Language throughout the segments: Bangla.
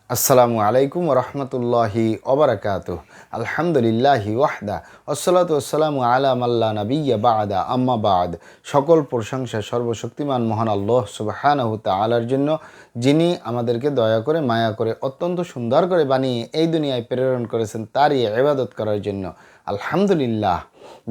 আসসালামু আলাইকুম রহমতুল্লাহি ওবরাকাতুহ। আলহামদুলিল্লাহি ওয়াহদা ওয়াসসালাতু ওয়াসসালামু আলা মাল্লা নাবিয়্যা বা'দা আম্মা বা'দ। সকল প্রশংসা সর্বশক্তিমান মহান আল্লাহ সুবহানাহু তাআলার জন্য, যিনি আমাদেরকে দয়া করে মায়া করে অত্যন্ত সুন্দর করে বানিয়ে এই দুনিয়ায় প্রেরণ করেছেন তারই ইবাদত করার জন্য। আলহামদুলিল্লাহ।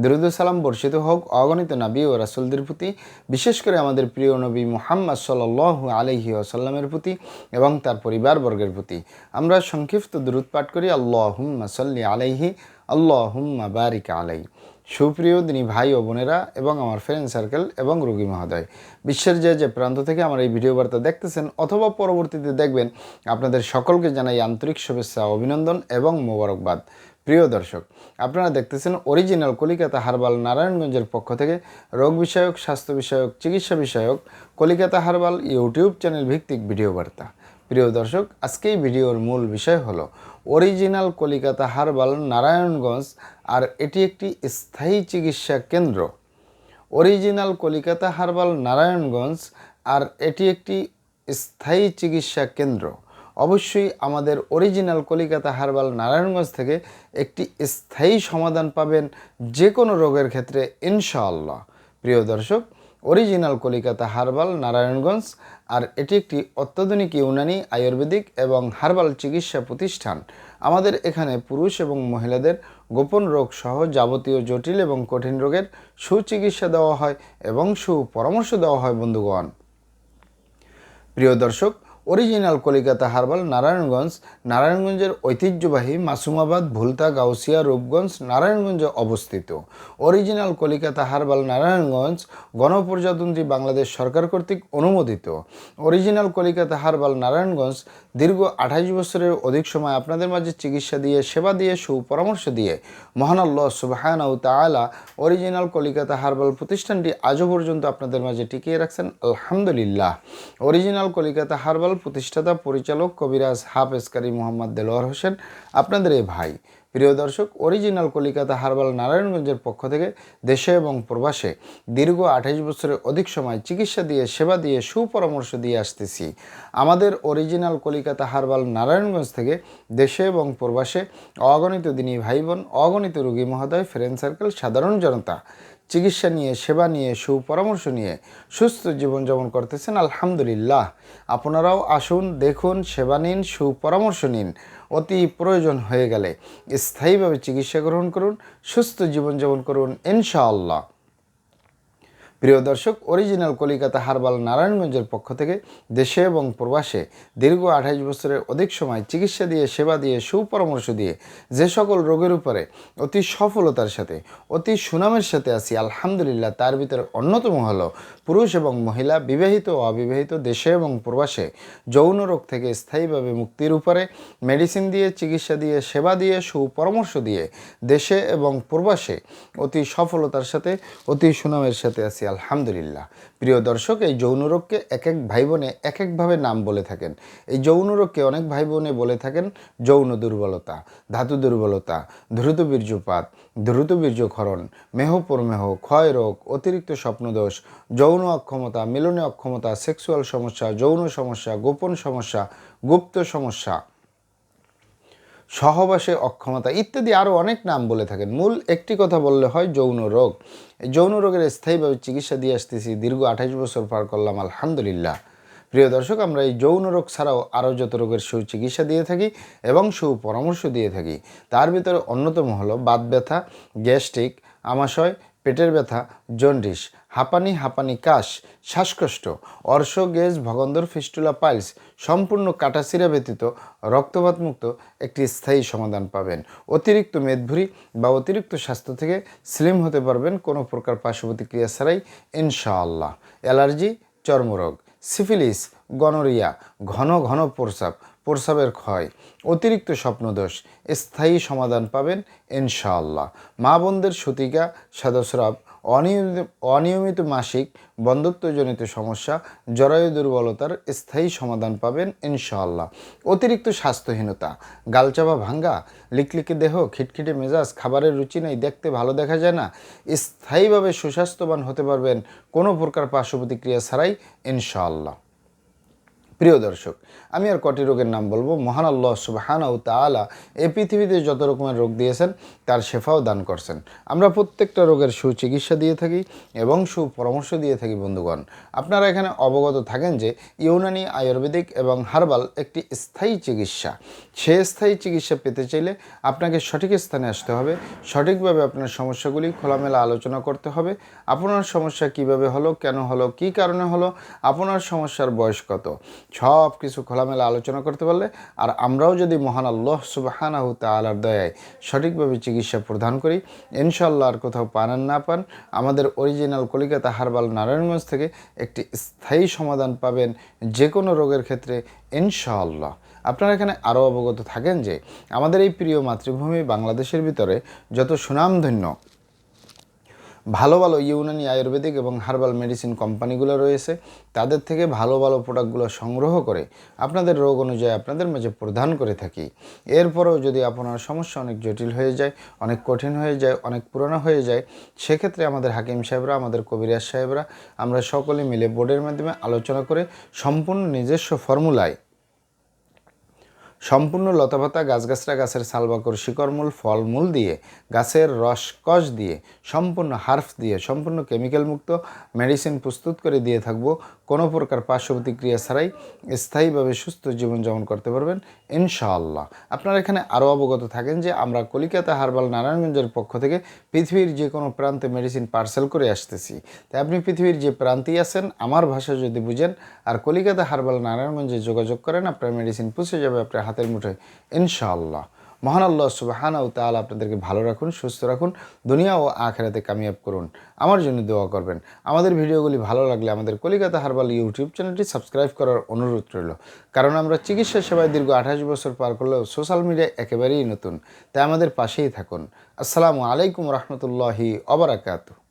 দরুদ ও সালাম বর্ষিত হোক অগণিত নবী ও রাসূলদের প্রতি, বিশেষ করে আমাদের প্রিয় নবী মুহাম্মদ সাল্লাল্লাহু আলাইহি ওয়াসাল্লামের প্রতি এবং তার পরিবারবর্গের প্রতি। আমরা সংক্ষিপ্ত দরুদ পাঠ করি, আল্লাহুম্মা সাল্লি আলাইহি, আল্লাহুম্মা বারিক আলাইহি। সুপ্রিয় দিনী ভাই ও বোনেরা এবং আমার ফ্রেন্ড সার্কেল এবং রোগী মহোদয়, বিশ্বের যে প্রান্ত থেকে আমার এই ভিডিও বার্তা দেখতেছেন অথবা পরবর্তীতে দেখবেন, আপনাদের সকলকে জানাই আন্তরিক শুভেচ্ছা, অভিনন্দন এবং মোবারকবাদ। প্রিয় দর্শক, আপনারা দেখতেছেন অরিজিনাল কলিকাতা হার্বাল নারায়ণগঞ্জের পক্ষ থেকে রোগ বিষয়ক, স্বাস্থ্য বিষয়ক, চিকিৎসা বিষয়ক কলিকাতা হার্বাল ইউটিউব চ্যানেল ভিত্তিক ভিডিও বার্তা। প্রিয় দর্শক, আজকে এই ভিডিওর মূল বিষয় হলো অরিজিনাল কলিকাতা হার্বাল নারায়ণগঞ্জ, আর এটি একটি স্থায়ী চিকিৎসা কেন্দ্র। অরিজিনাল কলিকাতা হার্বাল নারায়ণগঞ্জ, আর এটি একটি স্থায়ী চিকিৎসা কেন্দ্র। অবশ্যই আমাদের অরিজিনাল কলিকাতা হার্বাল নারায়ণগঞ্জ থেকে একটি স্থায়ী সমাধান পাবেন যে কোনো রোগের ক্ষেত্রে ইনশাআল্লাহ। প্রিয় দর্শক, অরিজিনাল কলিকাতা হার্বাল নারায়ণগঞ্জ, আর এটি একটি অত্যাধুনিক ইউনানি, আয়ুর্বেদিক এবং হার্বাল চিকিৎসা প্রতিষ্ঠান। আমাদের এখানে পুরুষ এবং মহিলাদের গোপন রোগ সহ যাবতীয় জটিল এবং কঠিন রোগের সুচিকিৎসা দেওয়া হয় এবং সুপরামর্শ দেওয়া হয়। বন্ধুগণ, প্রিয় দর্শক, অরিজিনাল কলিকাতা হার্বাল নারায়ণগঞ্জের ঐতিহ্যবাহী মাসুমাবাদ, ভুলতা, গাউসিয়া, রূপগঞ্জ, নারায়ণগঞ্জে অবস্থিত। অরিজিনাল কলিকাতা হার্বাল নারায়ণগঞ্জ গণপ্রজাতন্ত্রী বাংলাদেশ সরকার কর্তৃক অনুমোদিত। অরিজিনাল কলিকাতা হার্বাল নারায়ণগঞ্জ দীর্ঘ 28 বছরের অধিক সময় আপনাদের মাঝে চিকিৎসা দিয়ে, সেবা দিয়ে, সুপরামর্শ দিয়ে মহান আল্লাহ সুবহানাহু তাআলা অরিজিনাল কলিকাতা হার্বাল প্রতিষ্ঠানটি আজও পর্যন্ত আপনাদের মাঝে টিকিয়ে রাখছেন। আলহামদুলিল্লাহ। অরিজিনাল কলিকাতা হার্বাল প্রতিষ্ঠাতা, পরিচালক, কবিরাজ হাফেজ কারি মোহাম্মদ দেলোয়ার হোসেন, আপনাদের এই ভাই। প্রিয় দর্শক, অরিজিনাল কলিকাতা হার্বাল নারায়ণগঞ্জের পক্ষ থেকে দেশে এবং প্রবাসে দীর্ঘ 28 বছরের অধিক সময় চিকিৎসা দিয়ে, সেবা দিয়ে, সুপরামর্শ দিয়ে আসতেছি। আমাদের অরিজিনাল কলিকাতা হার্বাল নারায়ণগঞ্জ থেকে দেশে এবং প্রবাসে অগণিত দিনী ভাই বোন, অগণিত রোগী মহোদয়, ফ্রেন্ড সার্কেল, সাধারণ জনতা চিকিৎসা নিয়ে, সেবা নিয়ে, সুপরামর্শ নিয়ে সুস্থ জীবনযাপন করতেছেন। আলহামদুলিল্লাহ। আপনারাও আসুন, দেখুন, সেবা নিন, সুপরামর্শ নিন। অতি প্রয়োজন হয়ে গেলে স্থায়ীভাবে চিকিৎসা গ্রহণ করুন, সুস্থ জীবনযাপন করুন ইনশাআল্লাহ। প্রিয় দর্শক, অরিজিনাল কলিকাতা হার্বাল নারায়ণগঞ্জের পক্ষ থেকে দেশে এবং প্রবাসে দীর্ঘ 28 বছরের অধিক সময় চিকিৎসা দিয়ে, সেবা দিয়ে, সুপরামর্শ দিয়ে যে সকল রোগের উপরে অতি সফলতার সাথে, অতি সুনামের সাথে আছি আলহামদুলিল্লাহ, তার ভিতরে অন্যতম হলো পুরুষ এবং মহিলা, বিবাহিত ও অবিবাহিত, দেশে এবং প্রবাসে যৌন রোগ থেকে স্থায়ীভাবে মুক্তির উপরে মেডিসিন দিয়ে, চিকিৎসা দিয়ে, সেবা দিয়ে, সুপরামর্শ দিয়ে দেশে এবং প্রবাসে অতি সফলতার সাথে, অতি সুনামের সাথে আছি আলহামদুলিল্লাহ। প্রিয় দর্শক, এই যৌন রোগকে এক এক ভাই বোনে এক একভাবে নাম বলে থাকেন। এই যৌন রোগকে অনেক ভাই বোনে বলে থাকেন যৌন দুর্বলতা, ধাতু দুর্বলতা, দ্রুত বীর্যপাত, দ্রুত বীর্যক্ষরণ, মেহপ্রমেহ, ক্ষয় রোগ, অতিরিক্ত স্বপ্নদোষ, যৌন অক্ষমতা, মিলনে অক্ষমতা, সেক্সুয়াল সমস্যা, যৌন সমস্যা, গোপন সমস্যা, গুপ্ত সমস্যা, সহবাসে অক্ষমতা ইত্যাদি আরও অনেক নাম বলে থাকেন। মূল একটি কথা বললে হয় যৌন রোগ। এই যৌন রোগের স্থায়ীভাবে চিকিৎসা দিয়ে আসতেছি, দীর্ঘ 28 বছর পার করলাম আলহামদুলিল্লাহ। প্রিয় দর্শক, আমরা এই যৌন রোগ ছাড়াও আরও যত রোগের সুচিকিৎসা দিয়ে থাকি এবং সুপরামর্শ দিয়ে থাকি, তার ভিতরে অন্যতম হলো বাত ব্যথা, গ্যাস্ট্রিক, আমাশয়, পেটের ব্যথা, জন্ডিস, হাঁপানি, কাশ, শ্বাসকষ্ট, অর্শ, গেজ, ভগন্দর, ফিস্টুলা, পাইলস সম্পূর্ণ কাটাছিঁড়া ব্যতীত রক্তপাতমুক্ত একটি স্থায়ী সমাধান পাবেন। অতিরিক্ত মেদভুরি বা অতিরিক্ত স্বাস্থ্য থেকে স্লিম হতে পারবেন কোনো প্রকার পার্শ্ব প্রতিক্রিয়া ছাড়াই ইনশাআল্লাহ। অ্যালার্জি, চর্মরোগ, সিফিলিস, গনোরিয়া, ঘন ঘন প্রস্রাবের ক্ষয়, অতিরিক্ত স্বপ্নদোষ স্থায়ী সমাধান পাবেন ইনশাআল্লাহ। মা বোনদের সূতিকা, সাদস্রাব, অনিয়মিত মাসিক, বন্ধ্যত্বজনিত সমস্যা, জরায়ু দুর্বলতার স্থায়ী সমাধান পাবেন ইনশাআল্লাহ। অতিরিক্ত স্বাস্থ্যহীনতা, গালচাপা ভাঙ্গা, লিকলিকে দেহ, খিটখিটে মেজাজ, খাবারের রুচি নেই, দেখতে ভালো দেখা যায় না, স্থায়ীভাবে সুস্বাস্থ্যবান হতে পারবেন কোনো প্রকার পার্শ্ব প্রতিক্রিয়া ছাড়াই ইনশাআল্লাহ। প্রিয় দর্শক, আমি আর কটি রোগের নাম বলবো। মহান আল্লাহ সুবহানাহু তাআলা এই পৃথিবীতে যত রকমের রোগ দিয়েছেন তার শেফাও দান করছেন। আমরা প্রত্যেকটা রোগের সুচিকিৎসা দিয়ে থাকি এবং সুপরামর্শ দিয়ে থাকি। বন্ধুগণ, আপনারা এখানে অবগত থাকেন যে ইউনানি, আয়ুর্বেদিক এবং হার্বাল একটি স্থায়ী চিকিৎসা। সে স্থায়ী চিকিৎসা পেতে চাইলে আপনাকে সঠিক স্থানে আসতে হবে, সঠিকভাবে আপনার সমস্যাগুলি খোলামেলা আলোচনা করতে হবে। আপনার সমস্যা কিভাবে হলো, কেন হলো, কী কারণে হলো, আপনার সমস্যার বয়স কত, সব কিছু খোলামেলা আলোচনা করতে পারলে, আর আমরাও যদি মহান আল্লাহ সুবহানাহু তাআলার দয়ায় সঠিকভাবে চিকিৎসা প্রদান করি, ইনশাআল্লাহ আর কোথাও পান আর না পান, আমাদের অরিজিনাল কলিকাতা হার্বাল নারায়ণগঞ্জ থেকে একটি স্থায়ী সমাধান পাবেন যে কোনো রোগের ক্ষেত্রে ইনশাআল্লাহ। আপনারা এখানে আরও অবগত থাকেন যে আমাদের এই প্রিয় মাতৃভূমি বাংলাদেশের ভিতরে যত সুনামধন্য ভালো ভালো ইউনানি, আয়ুর্বেদিক এবং হার্বাল মেডিসিন কোম্পানিগুলো রয়েছে, তাদের থেকে ভালো ভালো প্রোডাক্টগুলো সংগ্রহ করে আপনাদের রোগ অনুযায়ী আপনাদের মাঝে প্রদান করে থাকি। এরপরেও যদি আপনার সমস্যা অনেক জটিল হয়ে যায়, অনেক কঠিন হয়ে যায়, অনেক পুরনো হয়ে যায়, সেক্ষেত্রে আমাদের হাকিম সাহেবরা, আমাদের কবিরাজ সাহেবরা, আমরা সকলে মিলে বোর্ডের মাধ্যমে আলোচনা করে সম্পূর্ণ নিজস্ব ফর্মুলায় সম্পূর্ণ লতাপাতা, গাছগাছরা, গাছের ছালবাকড়, শিকড়মূল, ফলমূল দিয়ে, গাছের রসকস দিয়ে, সম্পূর্ণ হার্ফ দিয়ে, সম্পূর্ণ কেমিক্যাল মুক্ত মেডিসিন প্রস্তুত করে দিয়ে থাকবো। কোনো প্রকার পার্শ্ব প্রতিক্রিয়া ছাড়াই স্থায়ীভাবে সুস্থ জীবনযাপন করতে পারবেন ইনশাআল্লাহ। আপনারা এখানে আরও অবগত থাকেন যে আমরা কলিকাতা হার্বাল নারায়ণগঞ্জের পক্ষ থেকে পৃথিবীর যে কোনো প্রান্তে মেডিসিন পার্সেল করে আসতেছি। তাই আপনি পৃথিবীর যে প্রান্তেই আছেন, আমার ভাষা যদি বুঝেন আর কলিকাতা হার্বাল নারায়ণগঞ্জে যোগাযোগ করেন, আপনার মেডিসিন পৌঁছে যাবে আপনার হাতের মুঠোয় ইনশাআল্লাহ। মহান আল্লাহ সুবহানাহু তাআলা আপনাদেরকে ভালো রাখুন, সুস্থ রাখুন, দুনিয়া ও আখিরাতে কামিয়াব করুন। আমার জন্য দোয়া করবেন। আমাদের ভিডিওগুলি ভালো লাগলে আমাদের কলিকাতা হার্বাল ইউটিউব চ্যানেলটি সাবস্ক্রাইব করার অনুরোধ রইল, কারণ আমরা চিকিৎসা সেবায় দীর্ঘ 28 বছর পার করলেও সোশ্যাল মিডিয়ায় একেবারেই নতুন। তাই আমাদের পাশেই থাকুন। আসসালামু আলাইকুম রহমতুল্লাহি ওয়া বারাকাতুহু।